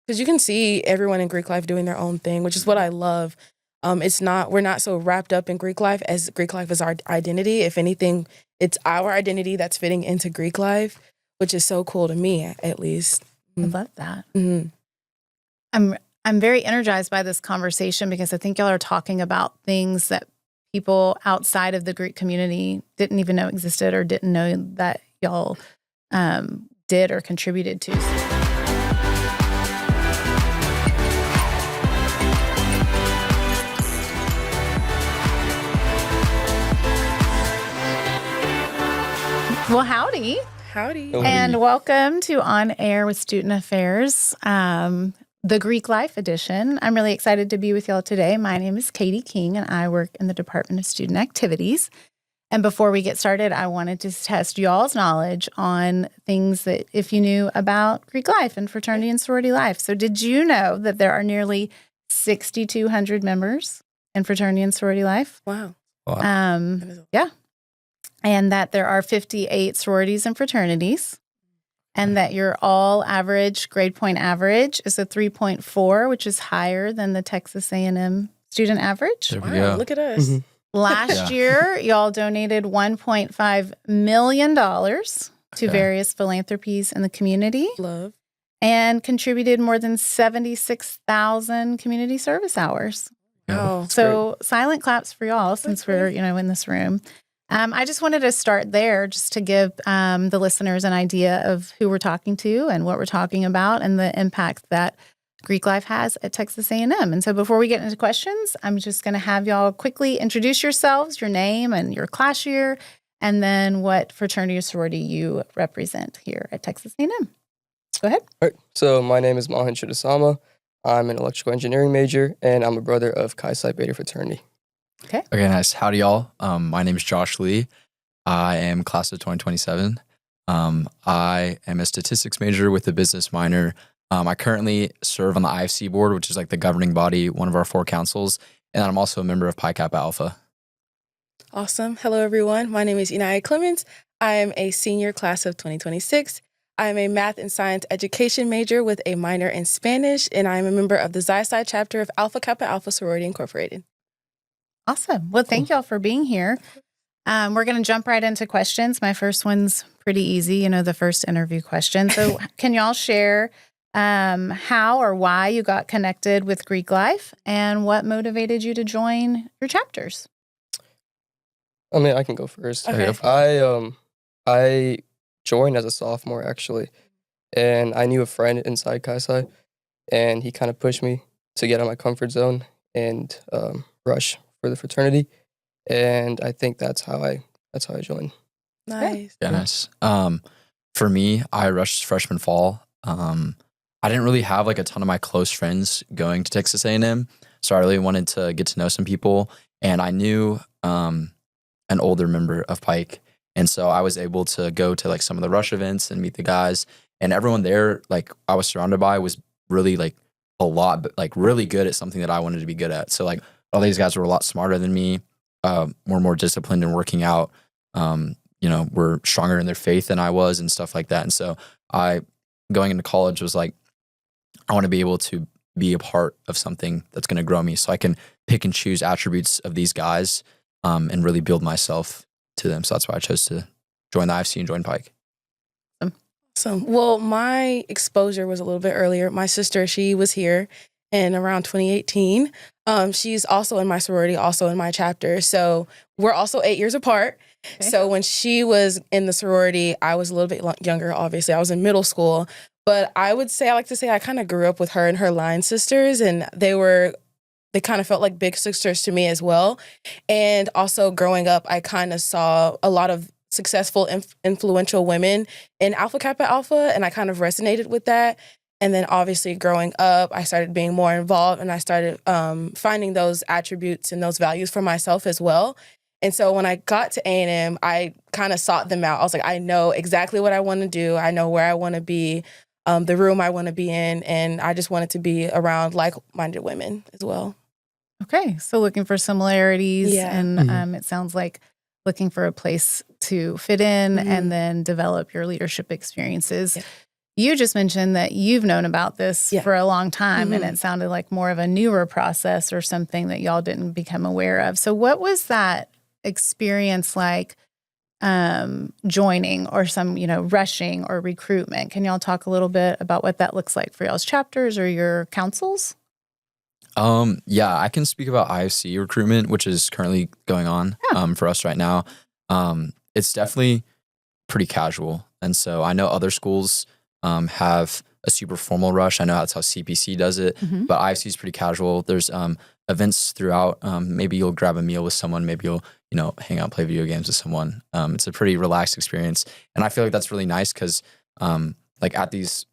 Because you can see everyone in Greek life doing their own thing, which is what I love. We're not so wrapped up in Greek life as Greek life is our identity. If anything, it's our identity that's fitting into Greek life, which is so cool to me, at least. I love that. Mm-hmm. I'm very energized by this conversation because I think y'all are talking about things that people outside of the Greek community didn't even know existed or didn't know that y'all did or contributed to. Well, howdy. Howdy. And welcome to On Air with Student Affairs, the Greek Life edition. I'm really excited to be with y'all today. My name is Katie King, and I work in the Department of Student Activities. And before we get started, I wanted to test y'all's knowledge on things that if you knew about Greek life and fraternity and sorority life. So did you know that there are nearly 6,200 members in fraternity and sorority life? Wow. Yeah. And that there are 58 sororities and fraternities, and that your all average grade point average is a 3.4, which is higher than the Texas A&M student average. Wow, look at us. Mm-hmm. Last year, y'all donated $1.5 million to various philanthropies in the community. Love. And contributed more than 76,000 community service hours. Wow. So silent claps for y'all since we're, in this room. I just wanted to start there just to give the listeners an idea of who we're talking to and what we're talking about and the impact that Greek life has at Texas A&M. And so before we get into questions, I'm just going to have y'all quickly introduce yourselves, your name and your class year, and then what fraternity or sorority you represent here at Texas A&M. Go ahead. All right. So my name is Maahin. I'm an electrical engineering major, and I'm a brother of Chi Psi Beta fraternity. Okay, nice. Howdy, y'all. My name is Josh Lee. I am class of 2027. I am a statistics major with a business minor. I currently serve on the IFC board, which is like the governing body, one of our 4 councils, and I'm also a member of Pi Kappa Alpha. Awesome. Hello, everyone. My name is Eniya. I am a senior class of 2026. I am a math and science education major with a minor in Spanish, and I am a member of the Xi Psi chapter of Alpha Kappa Alpha Sorority Incorporated. Awesome. Well, thank y'all for being here. We're going to jump right into questions. My first one's pretty easy, the first interview question. So can y'all share how or why you got connected with Greek life and what motivated you to join your chapters? I mean, I can go first. Okay. I joined as a sophomore, actually, and I knew a friend inside Chi Psi, and he kind of pushed me to get out of my comfort zone and rush for the fraternity, and I think that's how I joined. Nice. Yeah, nice. For me, I rushed freshman fall. I didn't really have like a ton of my close friends going to Texas A&M, so I really wanted to get to know some people, and I knew an older member of Pike, and so I was able to go to like some of the rush events and meet the guys, and everyone there, like I was surrounded by, was really like really good at something that I wanted to be good at. So like all these guys were a lot smarter than me, were more disciplined in working out, were stronger in their faith than I was and stuff like that. And so going into college was like, I want to be able to be a part of something that's going to grow me so I can pick and choose attributes of these guys and really build myself to them. So that's why I chose to join the IFC and join Pike. Awesome. Well, my exposure was a little bit earlier. My sister, she was here in around 2018. She's also in my sorority, also in my chapter. So we're also 8 years apart. Okay. So when she was in the sorority, I was a little bit younger, obviously. I was in middle school. But I like to say I kind of grew up with her and her line sisters, and they kind of felt like big sisters to me as well. And also growing up, I kind of saw a lot of successful, influential women in Alpha Kappa Alpha, and I kind of resonated with that. And then obviously growing up, I started being more involved, and I started finding those attributes and those values for myself as well. And so when I got to A&M, I kind of sought them out. I was like, I know exactly what I want to do. I know where I want to be, the room I want to be in, and I just wanted to be around like-minded women as well. Okay, so looking for similarities, and Mm-hmm. It sounds like looking for a place to fit in and then develop your leadership experiences. Yeah. You just mentioned that you've known about this for a long time, and it sounded like more of a newer process or something that y'all didn't become aware of. So what was that experience like, joining or some, rushing or recruitment? Can y'all talk a little bit about what that looks like for y'all's chapters or your councils? Yeah, I can speak about IFC recruitment, which is currently going on for us right now. It's definitely pretty casual. And so I know other schools have a super formal rush. I know that's how CPC does it, but IFC is pretty casual. There's events throughout. Maybe you'll grab a meal with someone. Maybe you'll, hang out, play video games with someone. It's a pretty relaxed experience. And I feel like that's really nice because like at these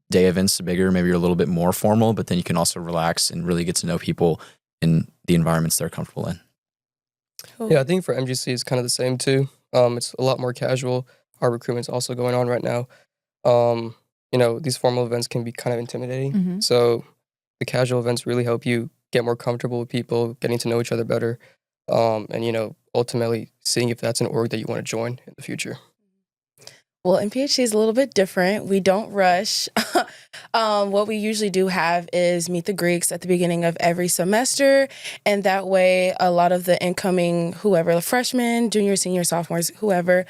day events, bigger, maybe you're a little bit more formal, but then you can also relax and really get to know people in the environments they're comfortable in. Cool. Yeah, I think for MGC it's kind of the same too. It's a lot more casual. Our recruitment's also going on right now. These formal events can be kind of intimidating. So the casual events really help you get more comfortable with people, getting to know each other better, and ultimately seeing if that's an org that you want to join in the future. Well, MPHC is a little bit different. We don't rush. What we usually do have is meet the Greeks at the beginning of every semester. And that way, a lot of the incoming, whoever, the freshmen, juniors, seniors, sophomores, whoever,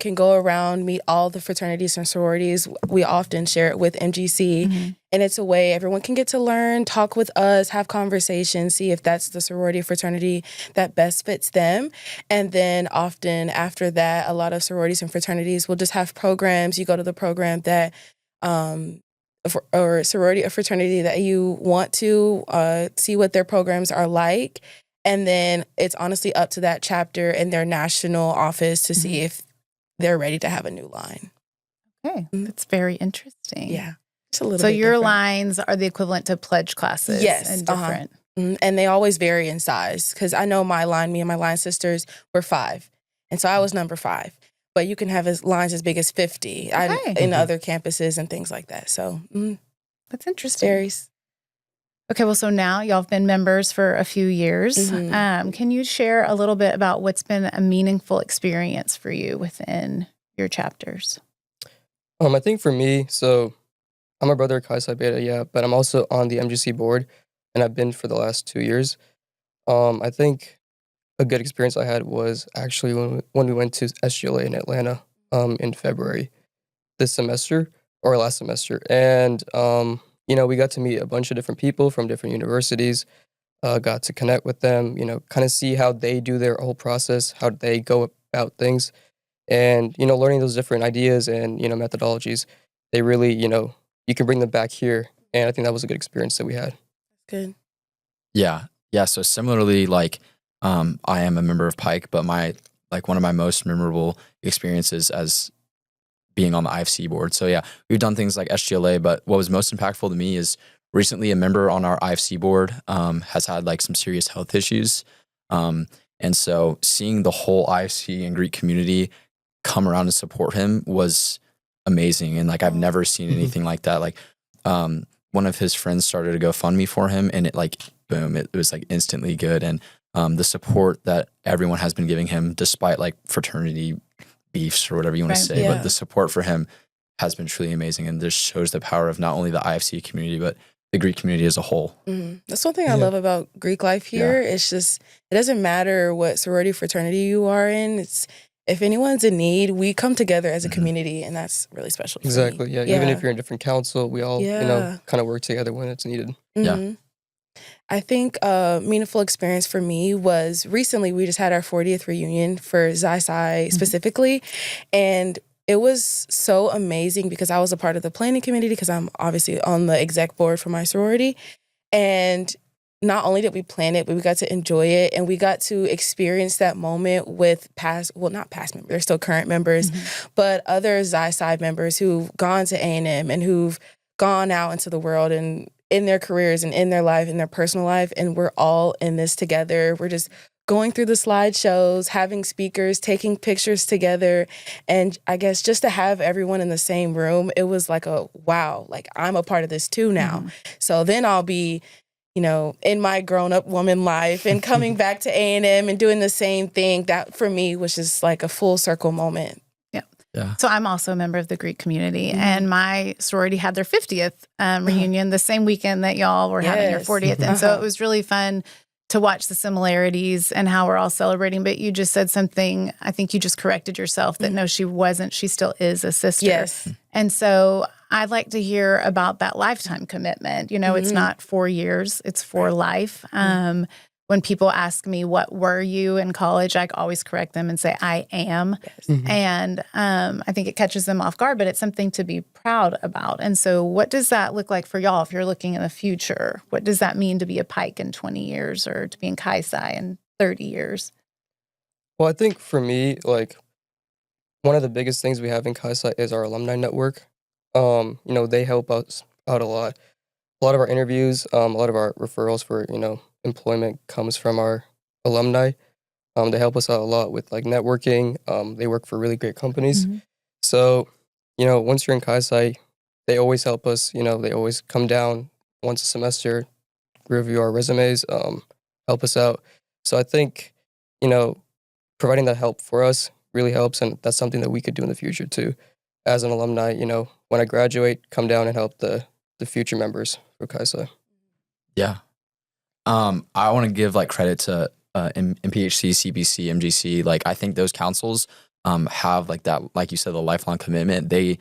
can go around, meet all the fraternities and sororities. We often share it with MGC. And it's a way everyone can get to learn, talk with us, have conversations, see if that's the sorority or fraternity that best fits them. And then often after that, a lot of sororities and fraternities will just have programs. You go to the program that, or sorority or fraternity that you want to see what their programs are like. And then it's honestly up to that chapter and their national office to see if they're ready to have a new line. Okay, that's very interesting. Yeah. It's a little so bit your different. lines are the equivalent to pledge classes. Yes, And different. And they always vary in size because I know my line, me and my line sisters were 5. And so I was number 5. But you can have lines as big as 50 in other campuses and things like that. So that's interesting. Varies. Okay, well, so now y'all have been members for a few years. Can you share a little bit about what's been a meaningful experience for you within your chapters? I think for me, so I'm a brother of Chi Psi Beta, but I'm also on the MGC board, and I've been for the last 2 years. I think a good experience I had was actually when we went to SGLA in Atlanta in February this semester, or last semester. And, we got to meet a bunch of different people from different universities, got to connect with them, kind of see how they do their whole process, how they go about things. And, learning those different ideas and, methodologies, they really, you can bring them back here. And I think that was a good experience that we had. Good. Yeah. So similarly, like, I am a member of Pike, but one of my most memorable experiences as being on the IFC board. So yeah, we've done things like SGLA, but what was most impactful to me is recently a member on our IFC board has had like some serious health issues. And so seeing the whole IFC and Greek community come around and support him was amazing. And like, I've never seen anything like that. Like, one of his friends started a GoFundMe for him, and it like, boom, it was like instantly good. And the support that everyone has been giving him, despite like fraternity beefs or whatever you want to say, but the support for him has been truly amazing. And this shows the power of not only the IFC community, but the Greek community as a whole. That's one thing I love about Greek life here. It's just, it doesn't matter what sorority, fraternity you are in. It's, if anyone's in need, we come together as a community, and that's really special. Exactly. For me. Yeah. Even if you're in different council, we all, kind of work together when it's needed. Yeah. I think a meaningful experience for me was recently we just had our 40th reunion for Xi Psi specifically. And it was so amazing because I was a part of the planning committee because I'm obviously on the exec board for my sorority. And not only did we plan it, but we got to enjoy it. And we got to experience that moment with not past members, they're still current members, but other Xi Psi members who've gone to A&M and who've gone out into the world and in their careers and in their life, in their personal life. And we're all in this together. We're just going through the slideshows, having speakers, taking pictures together. And I guess just to have everyone in the same room, it was like wow, like I'm a part of this too now. So then I'll be, in my grown-up woman life and coming back to A&M and doing the same thing. That for me was just like a full circle moment. Yeah. So I'm also a member of the Greek community, and my sorority had their 50th reunion the same weekend that y'all were having your 40th. And so it was really fun to watch the similarities and how we're all celebrating. But you just said something, I think you just corrected yourself, that no, she wasn't. She still is a sister. Yes. And so I'd like to hear about that lifetime commitment. You know, it's not 4 years, it's for life. When people ask me, what were you in college? I always correct them and say, I am. Yes. And I think it catches them off guard, but it's something to be proud about. And so what does that look like for y'all if you're looking in the future? What does that mean to be a Pike in 20 years or to be in Chi-Sci in 30 years? Well, I think for me, like, one of the biggest things we have in Chi-Sci is our alumni network. You know, they help us out a lot. A lot of our interviews, a lot of our referrals for, you know, employment comes from our alumni. They help us out a lot with like networking. They work for really great companies. So, you know, once you're in Chi-Sci, they always help us. You know, they always come down once a semester, review our resumes, help us out. So I think, you know, providing that help for us really helps, and that's something that we could do in the future too. As an alumni, you know, when I graduate, come down and help the future members for Chi-Sci. Yeah. I want to give like credit to MPHC, CBC, MGC. Like I think those councils have like that, like you said, the lifelong commitment. They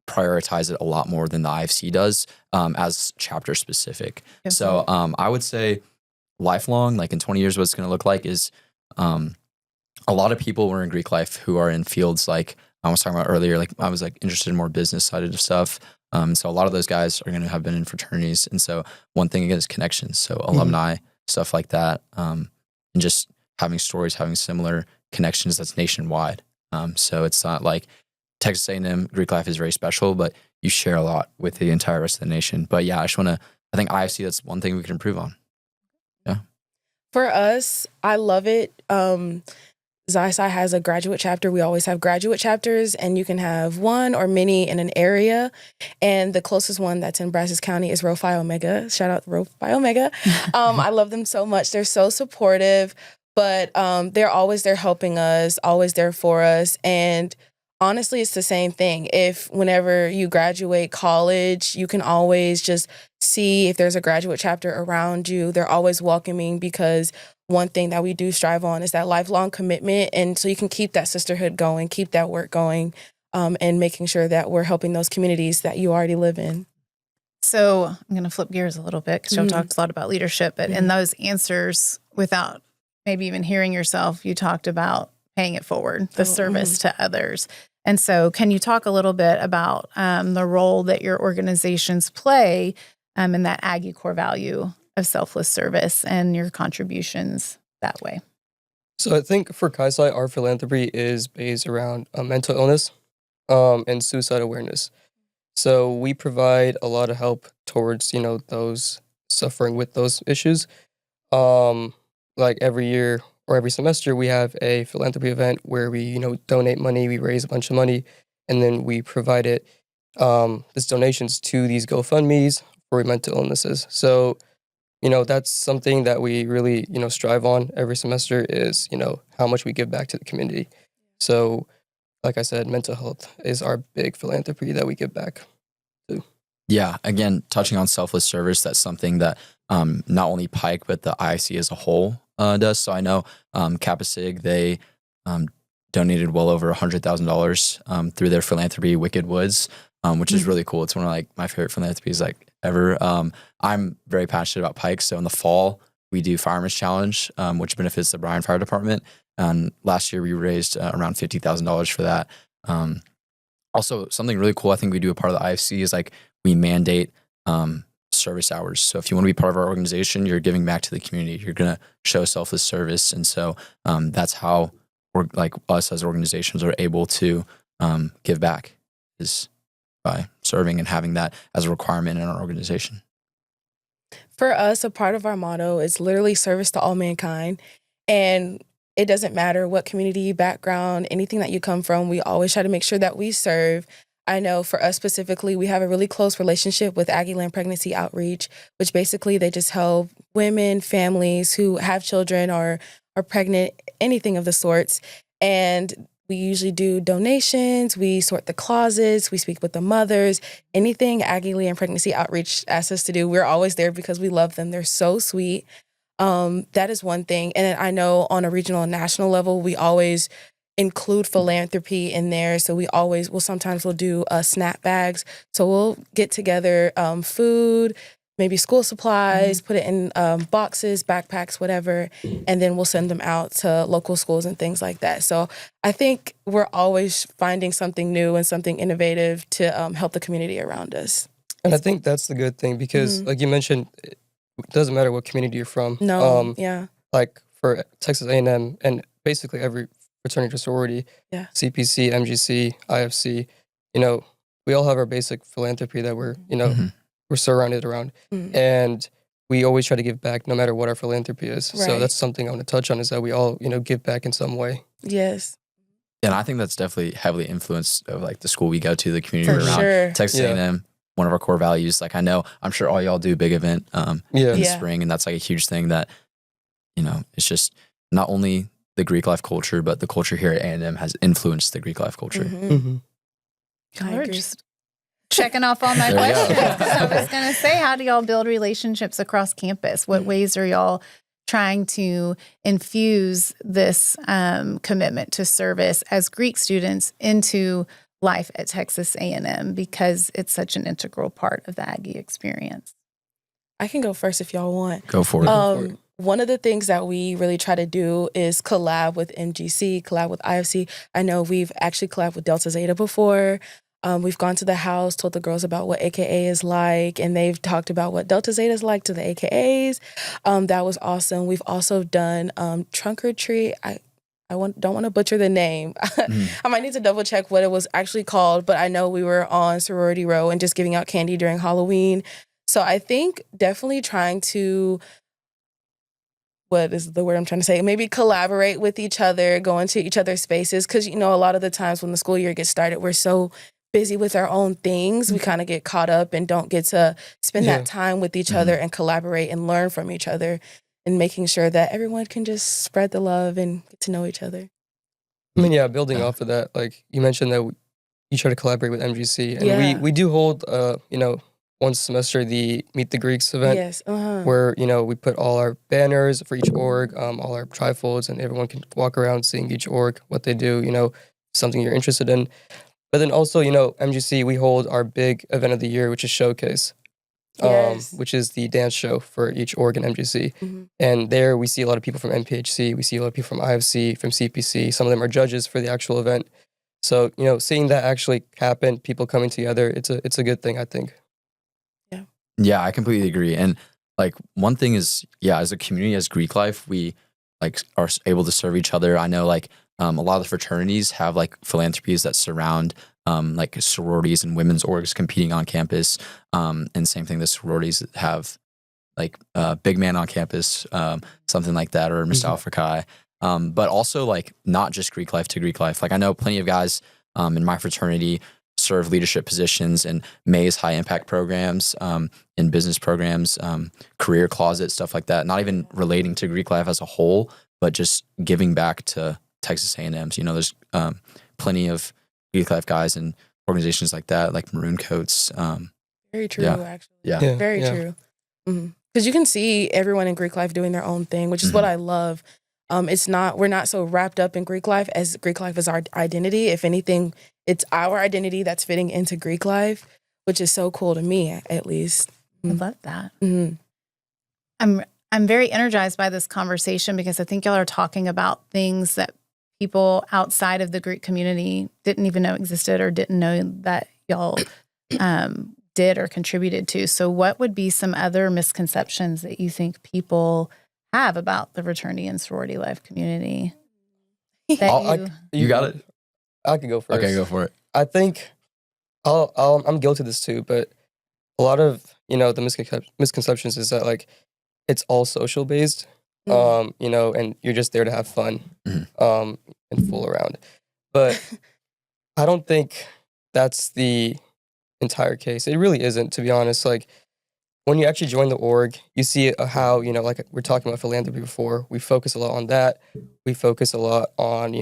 prioritize it a lot more than the IFC does as chapter specific. Yes, So I would say lifelong, like in 20 years, what it's going to look like is a lot of people were in Greek life who are in fields like I was talking about earlier. Like I was like interested in more business side of stuff. So a lot of those guys are going to have been in fraternities. And so one thing again is connections. So alumni, stuff like that. And just having stories, having similar connections that's nationwide. So it's not like Texas A&M Greek life is very special, but you share a lot with the entire rest of the nation. But yeah, I think IFC, that's one thing we can improve on. Yeah. For us, I love it. Xi-Sci has a graduate chapter. We always have graduate chapters, and you can have one or many in an area. And the closest one that's in Brazos County is Rho Phi Omega. Shout out Rho Phi Omega. I love them so much. They're so supportive, but they're always there helping us, always there for us. And honestly, it's the same thing. Whenever you graduate college, you can always just see if there's a graduate chapter around you. They're always welcoming, because one thing that we do strive on is that lifelong commitment. And so you can keep that sisterhood going, keep that work going, and making sure that we're helping those communities that you already live in. So I'm going to flip gears a little bit because y'all talked a lot about leadership, but in those answers, without maybe even hearing yourself, you talked about paying it forward, the service to others. And so can you talk a little bit about the role that your organizations play in that Aggie core value of selfless service and your contributions that way? So I think for Chi-Sci, our philanthropy is based around mental illness and suicide awareness. So we provide a lot of help towards, you know, those suffering with those issues. Like every year or every semester, we have a philanthropy event where we, you know, donate money, we raise a bunch of money, and then we provide it, as donations to these GoFundMes for mental illnesses. So, you know, that's something that we really, you know, strive on every semester is, you know, how much we give back to the community. So, like I said, mental health is our big philanthropy that we give back to. Yeah, again, touching on selfless service, that's something that not only Pike, but the IIC as a whole does. So I know Kappa Sig, they donated well over $100,000 through their philanthropy, Wicked Woods, which is really cool. It's one of like my favorite philanthropies like ever. I'm very passionate about Pike. So in the fall, we do Fireman's Challenge, which benefits the Bryan Fire Department. And last year we raised around $50,000 for that. Also, something really cool I think we do a part of the IFC is like we mandate service hours. So if you want to be part of our organization, you're giving back to the community. You're going to show selfless service. And so that's how we're like us as organizations are able to give back, is by serving and having that as a requirement in our organization. For us, a part of our motto is literally service to all mankind. And it doesn't matter what community, background, anything that you come from, we always try to make sure that we serve. I know for us specifically, we have a really close relationship with Aggieland Pregnancy Outreach, which basically they just help women, families who have children or are pregnant, anything of the sorts. And We usually do donations. We sort the closets. We speak with the mothers. Anything Aggieland Pregnancy Outreach asks us to do, we're always there because we love them. They're so sweet. That is one thing. And I know on a regional and national level, we always include philanthropy in there. So we'll sometimes do snap bags. So we'll get together food, maybe school supplies, put it in boxes, backpacks, whatever, and then we'll send them out to local schools and things like that. So I think we're always finding something new and something innovative to help the community around us. And I think that's the good thing because, like you mentioned, it doesn't matter what community you're from. No, yeah. Like for Texas A&M and basically every fraternity or sorority, CPC, MGC, IFC, we all have our basic philanthropy that we're, we're surrounded around. And we always try to give back no matter what our philanthropy is. Right. So that's something I want to touch on is that we all, give back in some way. Yes. And I think that's definitely heavily influenced of like the school we go to, the community For around. sure. Texas A&M, one of our core values. Like I'm sure all y'all do big event in the spring, and that's like a huge thing that, it's just not only the Greek life culture, but the culture here at A&M has influenced the Greek life culture. We're just checking off all my questions. I was going to say, how do y'all build relationships across campus? What ways are y'all trying to infuse this commitment to service as Greek students into life at Texas A&M, because it's such an integral part of the Aggie experience? I can go first if y'all want. Go for it. One of the things that we really try to do is collab with MGC, collab with IFC. I know we've actually collabed with Delta Zeta before. We've gone to the house, told the girls about what AKA is like, and they've talked about what Delta Zeta is like to the AKAs. That was awesome. We've also done Trunk or Treat. I don't want to butcher the name. I might need to double check what it was actually called, but I know we were on Sorority Row and just giving out candy during Halloween. So I think definitely trying to, what is the word I'm trying to say? Maybe collaborate with each other, go into each other's spaces. Because, a lot of the times when the school year gets started, we're so busy with our own things. We kind of get caught up and don't get to spend that time with each other and collaborate and learn from each other, and making sure that everyone can just spread the love and get to know each other. I mean, building off of that, like you mentioned that you try to collaborate with MGC. And we do hold, once a semester, the Meet the Greeks event. Yes. Where, we put all our banners for each org, all our trifolds, and everyone can walk around seeing each org, what they do, something you're interested in. But then also, MGC, we hold our big event of the year, which is Showcase, which is the dance show for each org in MGC. And there we see a lot of people from MPHC, we see a lot of people from IFC, from CPC. Some of them are judges for the actual event. So, seeing that actually happen, people coming together, it's a good thing, I think. Yeah, I completely agree. And like one thing is, as a community, as Greek life, we like are able to serve each other. I know like a lot of the fraternities have like philanthropies that surround like sororities and women's orgs competing on campus. And same thing, the sororities have like Big Man on campus, something like that, or Mr. Alpha Chi. But also like not just Greek life to Greek life. Like I know plenty of guys in my fraternity serve leadership positions in May's high impact programs, in business programs, career closet, stuff like that. Not even relating to Greek life as a whole, but just giving back to Texas A&M's. There's plenty of Greek life guys and organizations like that, like Maroon Coats. Very true, actually. Yeah. Very true. Because you can see everyone in Greek life doing their own thing, which is what I love. We're not so wrapped up in Greek life as Greek life is our identity. If anything, it's our identity that's fitting into Greek life, which is so cool to me, at least. I love that. I'm very energized by this conversation because I think y'all are talking about things that people outside of the Greek community didn't even know existed or didn't know that y'all did or contributed to. So what would be some other misconceptions that you think people have about the fraternity and sorority life community? You got it. I could go first. Okay, go for it. I think I'm guilty of this too, but a lot of the misconceptions is that like it's all social based, and you're just there to have fun, and fool around. But I don't think that's the entire case. It really isn't, to be honest. Like when you actually join the org, you see how like we're talking about philanthropy before. We focus a lot on that. We focus a lot on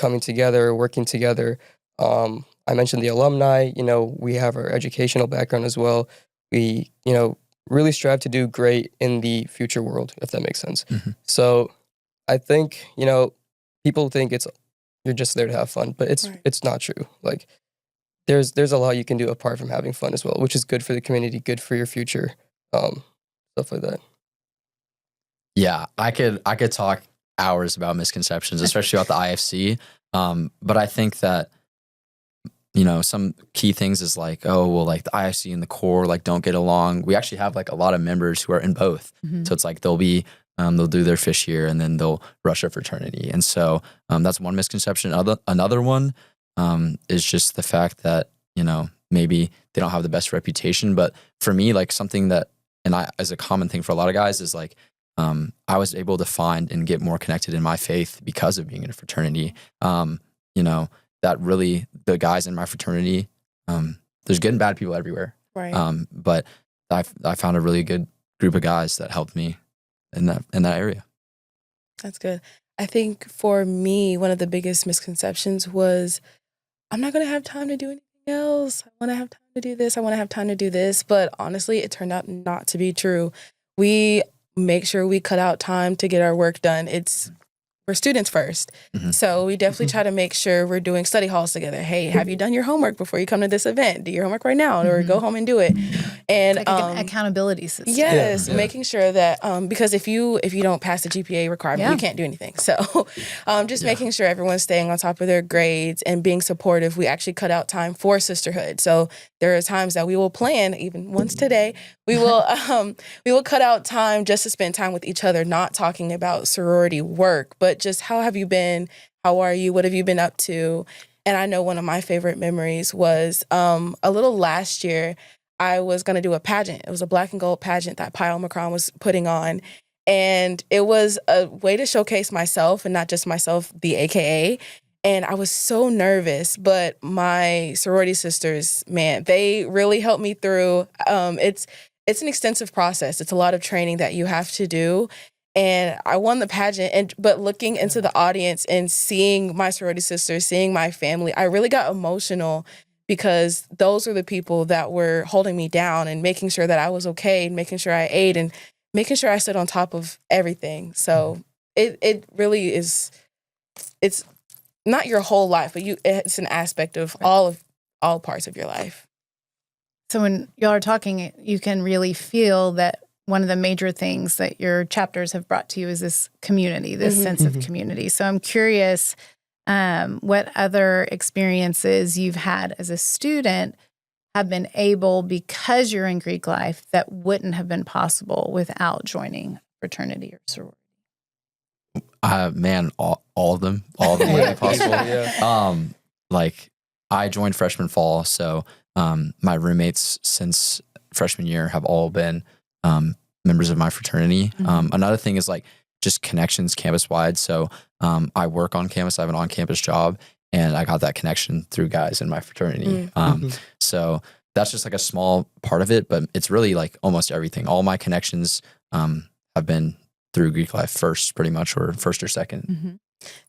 coming together, working together. I mentioned the alumni. We have our educational background as well. We, really strive to do great in the future world, if that makes sense. Mhm. So I think, people think you're just there to have fun, but it's not true. Like there's a lot you can do apart from having fun as well, which is good for the community, good for your future, stuff like that. Yeah, I could talk hours about misconceptions, especially about the IFC. But I think that some key things is like, oh, well, like the IFC and the core like don't get along. We actually have like a lot of members who are in both. Mhm. So it's like they'll do their fish year and then they'll rush a fraternity. And so that's one misconception. Another one is just the fact that, maybe they don't have the best reputation. But for me, like something that, as a common thing for a lot of guys is like, I was able to find and get more connected in my faith because of being in a fraternity. That really, the guys in my fraternity, there's good and bad people everywhere. Right. But I found a really good group of guys that helped me in that area. That's good. I think for me, one of the biggest misconceptions was, I'm not going to have time to do anything else. I want to have time to do this. I want to have time to do this. But honestly, it turned out not to be true. We make sure we cut out time to get our work done. We're students first. Mhm. So we definitely try to make sure we're doing study halls together. Hey, have you done your homework before you come to this event? Do your homework right now or go home and do it. And It's like an accountability system. yes, Yeah. making sure that because if you don't pass the GPA requirement, Yeah. you can't do anything. So just making sure everyone's staying on top of their grades and being supportive. We actually cut out time for sisterhood. So there are times that we will plan, even once today, we will cut out time just to spend time with each other, not talking about sorority work, but just how have you been? How are you? What have you been up to? And I know one of my favorite memories was a little last year, I was going to do a pageant. It was a black and gold pageant that Pi Omicron was putting on. And it was a way to showcase myself and not just myself, the AKA. And I was so nervous, but my sorority sisters, man, they really helped me through. It's an extensive process. It's a lot of training that you have to do. And I won the pageant, but looking into the audience and seeing my sorority sisters, seeing my family, I really got emotional because those are the people that were holding me down and making sure that I was okay, and making sure I ate and making sure I stood on top of everything. So it really is, it's not your whole life, but it's an aspect of all parts of your life. So when y'all are talking, you can really feel that one of the major things that your chapters have brought to you is this community, this sense of community. So I'm curious what other experiences you've had as a student have been able, because you're in Greek life, that wouldn't have been possible without joining fraternity or sorority. Man, all of them would be possible. Yeah. Like I joined freshman fall, so my roommates since freshman year have all been members of my fraternity. Another thing is like just connections campus wide. So I work on campus. I have an on-campus job, and I got that connection through guys in my fraternity. So that's just like a small part of it, but it's really like almost everything. All my connections have been through Greek life first, pretty much, or first or second.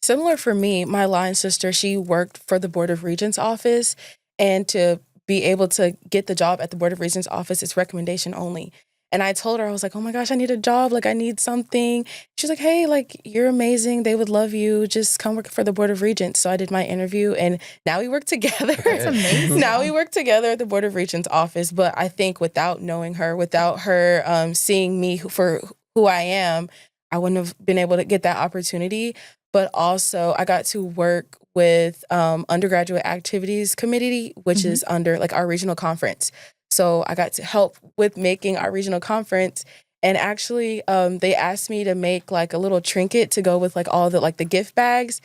Similar for me, my line sister, she worked for the Board of Regents office, and to be able to get the job at the Board of Regents office, it's recommendation only. And I told her, I was like, oh my gosh, I need a job. Like, I need something. She's like, hey, like, you're amazing. They would love you. Just come work for the Board of Regents. So I did my interview, and now we work together. That's amazing. Now we work together at the Board of Regents office. But I think without knowing her, without her seeing me for who I am, I wouldn't have been able to get that opportunity. But also, I got to work with undergraduate activities committee, which is under like our regional conference. So I got to help with making our regional conference. And actually, they asked me to make like a little trinket to go with like all the like the gift bags.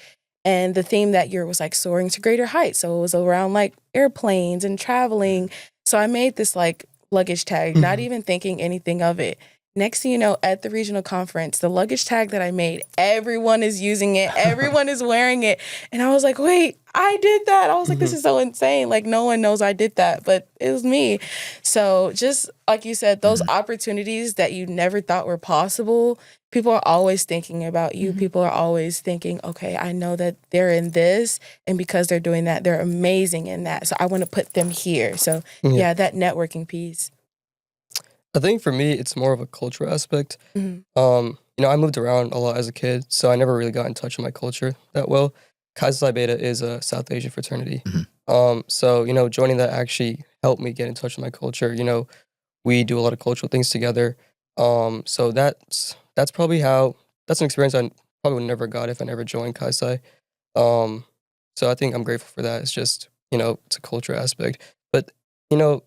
And the theme that year was like soaring to greater heights. So it was around like airplanes and traveling. So I made this like luggage tag, not even thinking anything of it. Next thing you know, at the regional conference, the luggage tag that I made, everyone is using it. Everyone is wearing it. And I was like, wait, I did that. I was like, this is so insane. Like, no one knows I did that, but it was me. So just like you said, those opportunities that you never thought were possible, people are always thinking about you. People are always thinking, okay, I know that they're in this, and because they're doing that, they're amazing in that. So I want to put them here. So yeah, that networking piece. I think for me, it's more of a cultural aspect. You know, I moved around a lot as a kid, so I never really got in touch with my culture that well. Chi Psi Beta is a South Asian fraternity. So, you know, joining that actually helped me get in touch with my culture. You know, we do a lot of cultural things together. So that's probably that's an experience I probably would never got if I never joined Chi Psi. So I think I'm grateful for that. It's just, you know, it's a cultural aspect. But, you know,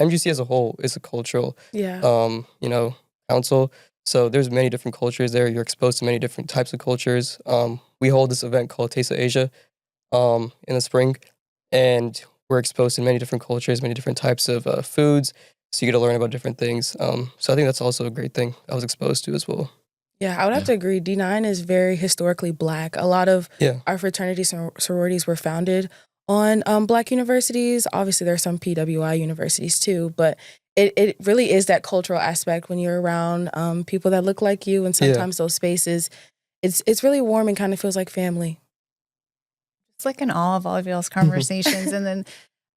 MGC as a whole is a cultural, you know, council. So there's many different cultures there. You're exposed to many different types of cultures. We hold this event called Taste of Asia in the spring, and we're exposed to many different cultures, many different types of foods. So you get to learn about different things. So I think that's also a great thing I was exposed to as well. Yeah, I would have to agree. D9 is very historically Black. A lot of our fraternities and sororities were founded on Black universities. Obviously, there are some PWI universities too, but it really is that cultural aspect when you're around people that look like you, and sometimes those spaces, it's really warm and kind of feels like family. It's like in all of y'all's conversations. And then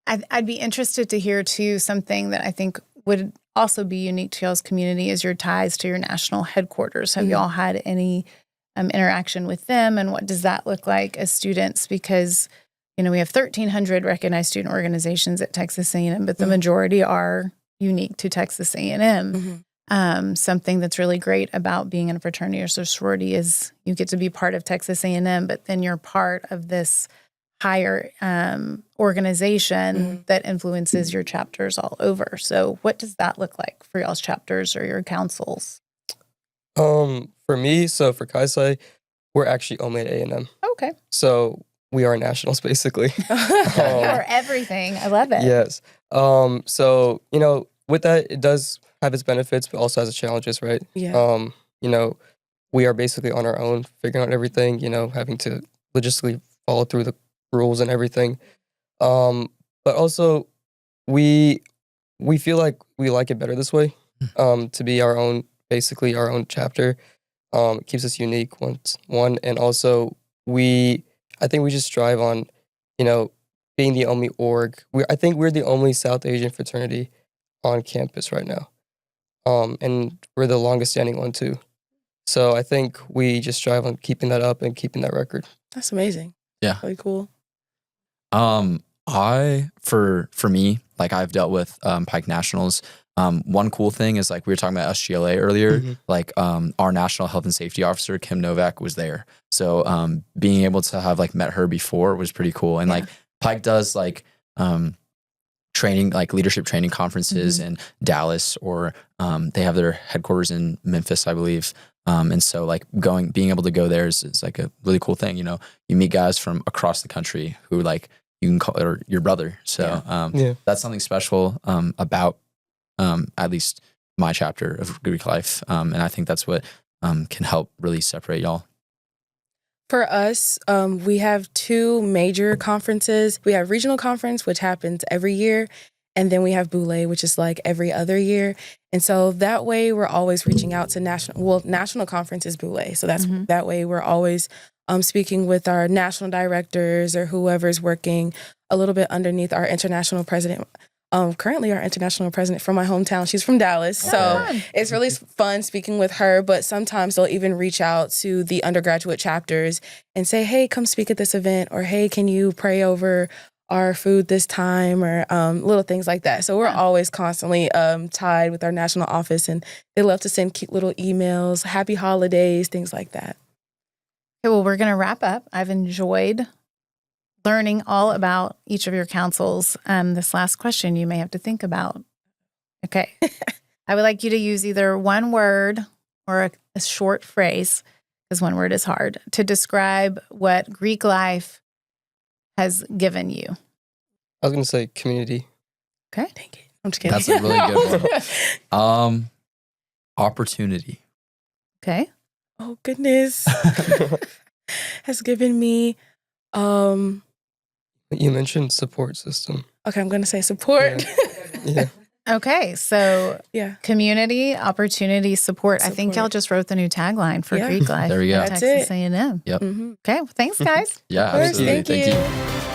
I'd be interested to hear too, something that I think would also be unique to y'all's community is your ties to your national headquarters. Have y'all had any interaction with them, and what does that look like as students? Because, you know, we have 1,300 recognized student organizations at Texas A&M, but the majority are unique to Texas A&M. Something that's really great about being in a fraternity or sorority is you get to be part of Texas A&M, but then you're part of this higher organization that influences your chapters all over. So what does that look like for y'all's chapters or your councils? For me, so for Chi Psi, we're actually only at A&M. Okay. So we are nationals, basically. You are everything. I love it. Yes. So, you know, with that, it does have its benefits, but also has its challenges, right? Yeah. You know, we are basically on our own, figuring out everything, you know, having to logistically follow through the rules and everything. But also, we feel like we like it better this way, to be our own, basically our own chapter. It keeps us unique, one, and also I think we just strive on, you know, being the only org. I think we're the only South Asian fraternity on campus right now. And we're the longest standing one too. So I think we just strive on keeping that up and keeping that record. That's amazing. Yeah. Really cool. For me, like I've dealt with Pike Nationals. One cool thing is like we were talking about SGLA earlier, like our National Health and Safety Officer, Kim Novak, was there. So being able to have like met her before was pretty cool. And like Pike does like training, like leadership training conferences in Dallas, or they have their headquarters in Memphis, I believe. And so like being able to go there is like a really cool thing. You know, you meet guys from across the country who like you can call or your brother. So that's something special about at least my chapter of Greek life. And I think that's what can help really separate y'all. For us, we have two major conferences. We have regional conference, which happens every year. And then we have Boulé, which is like every other year. And so that way we're always reaching out to national conference is Boulé. So that's that way we're always speaking with our national directors or whoever's working a little bit underneath our international president. Currently our international president from my hometown, she's from Dallas. So it's really fun speaking with her, but sometimes they'll even reach out to the undergraduate chapters and say, hey, come speak at this event, or hey, can you pray over our food this time, or little things like that. So we're always constantly tied with our national office, and they love to send cute little emails, happy holidays, things like that. Okay, well, we're going to wrap up. I've enjoyed learning all about each of your councils. This last question you may have to think about. Okay. I would like you to use either one word or a short phrase, because one word is hard, to describe what Greek life has given you. I was going to say community. Okay. Thank you. I'm just kidding. That's a really good one. Opportunity. Okay. Oh, goodness. Has given me You mentioned support system. Okay, I'm going to say support. Yeah. Okay, so Yeah. community, opportunity, support. I think Support. y'all just wrote the new tagline for Yeah. Greek life. There we go. at That's Texas it. A&M. Yep. Mhm. Okay, well, thanks, guys. Yeah, Of course, absolutely. thank you.